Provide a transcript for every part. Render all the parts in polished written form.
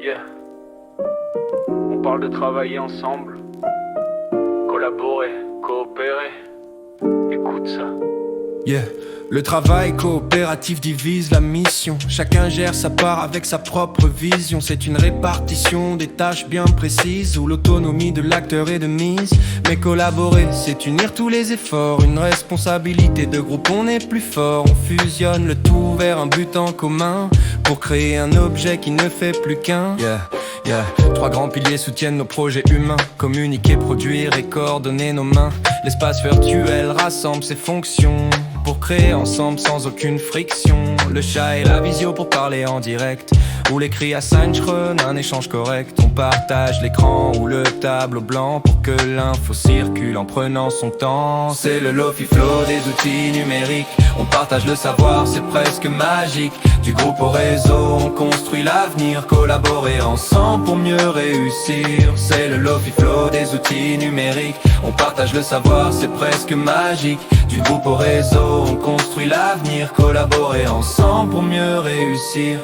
Yeah. On parle de travailler ensemble, collaborer, coopérer. Écoute ça. Yeah. Le travail coopératif divise la mission. Chacun gère sa part avec sa propre vision. C'est une répartition des tâches bien précises où l'autonomie de l'acteur est de mise. Mais collaborer, c'est unir tous les efforts. Une responsabilité de groupe, on est plus fort. On fusionne le tout vers un but en commun pour créer un objet qui ne fait plus qu'un. Yeah. Trois grands piliers soutiennent nos projets humains. Communiquer, produire et coordonner nos mains. L'espace virtuel rassemble ses fonctions pour créer ensemble sans aucune friction. Le chat et la visio pour parler en direct, ou l'écrit asynchrone, un échange correct. On partage l'écran ou le tableau blanc pour que l'info circule en prenant son temps. C'est le Lofi Flow des outils numériques. On partage le savoir, c'est presque magique. Du groupe au réseau, on construit l'avenir. Collaborer ensemble pour mieux réussir. C'est le Lofi Flow des outils numériques. On partage le savoir, c'est presque magique. Du groupe au réseau, on construit l'avenir. Collaborer ensemble pour mieux réussir.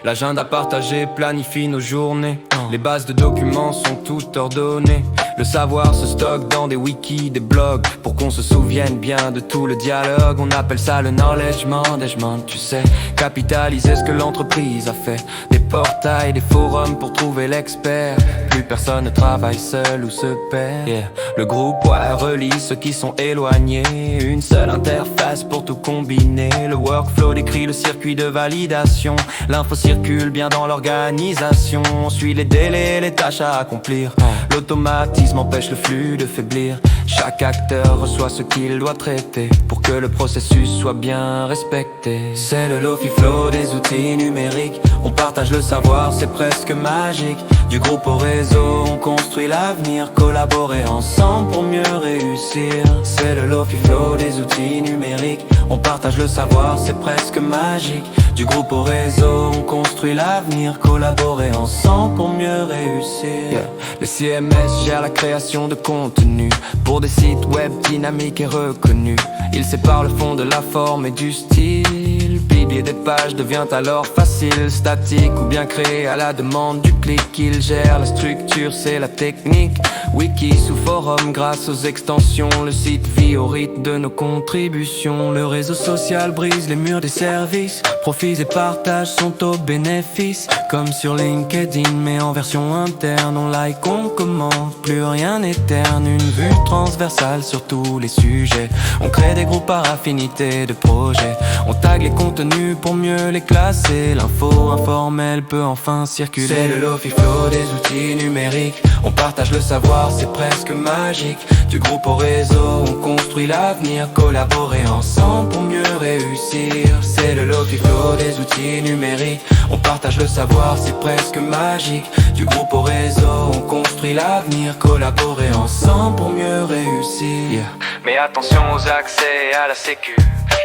L'agenda partagé planifie nos journées. Les bases de documents sont toutes ordonnées. Le savoir se stocke dans des wikis, des blogs, pour qu'on se souvienne bien de tout le dialogue. On appelle ça le knowledge management, tu sais. Capitaliser ce que l'entreprise a fait. Des portails, des forums pour trouver l'expert. Plus personne ne travaille seul ou se perd. Le groupe relie ceux qui sont éloignés. Une seule interface pour tout combiner. Le workflow décrit le circuit de validation. L'info circule bien dans l'organisation. On suit les délais, les tâches à accomplir. L'automatisme empêche le flux de faiblir. Chaque acteur reçoit ce qu'il doit traiter pour que le processus soit bien respecté. C'est le Lofi Flow des outils numériques. On partage le savoir, c'est presque magique. Du groupe au réseau, on construit l'avenir. Collaborer ensemble pour mieux réussir. C'est le Lofi Flow des outils numériques. On partage le savoir, c'est presque magique. Du groupe au réseau, on construit l'avenir. Collaborer ensemble pour mieux réussir. Le CMS gère la création de contenu pour des sites web dynamiques et reconnus. Il sépare le fond de la forme et du style. Publier des pages devient alors facile, statique ou bien créé à la demande du clic. Il gère la structure, c'est la technique. Wiki sous forum grâce aux extensions. Le site vit au rythme de nos contributions. Le réseau social brise les murs des services. Profits et partages sont au bénéfice. Comme sur LinkedIn mais en version interne. On like, on commente, plus rien n'est terne. Une vue transversale sur tous les sujets. On crée des groupes par affinité de projets. On tag les contenus pour mieux les classer. L'info informelle peut enfin circuler. C'est le Lofi Flow des outils numériques. On partage le savoir, c'est presque magique. Du groupe au réseau, on construit l'avenir. Collaborer ensemble pour mieux réussir. C'est le Lofi Flow des outils numériques. On partage le savoir, c'est presque magique. Du groupe au réseau, on construit l'avenir. Collaborer ensemble pour mieux réussir. Mais attention aux accès à la sécu.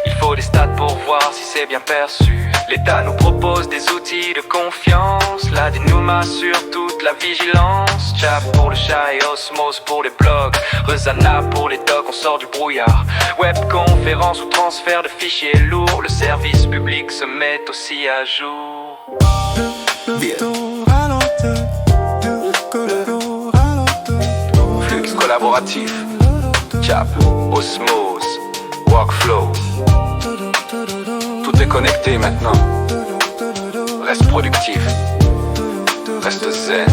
Il faut des stats pour voir si c'est bien perçu. L'État nous propose des outils de confiance. La dénouma sur toute la vigilance. Chap pour le chat et Osmose pour les blogs. Rezana pour les docs, on sort du brouillard. Webconférence ou transfert de fichiers lourds. Le service public se met aussi à jour. Flux collaboratif. Chap, Osmose, Workflow. Tout est connecté maintenant. Reste productif. Reste zen.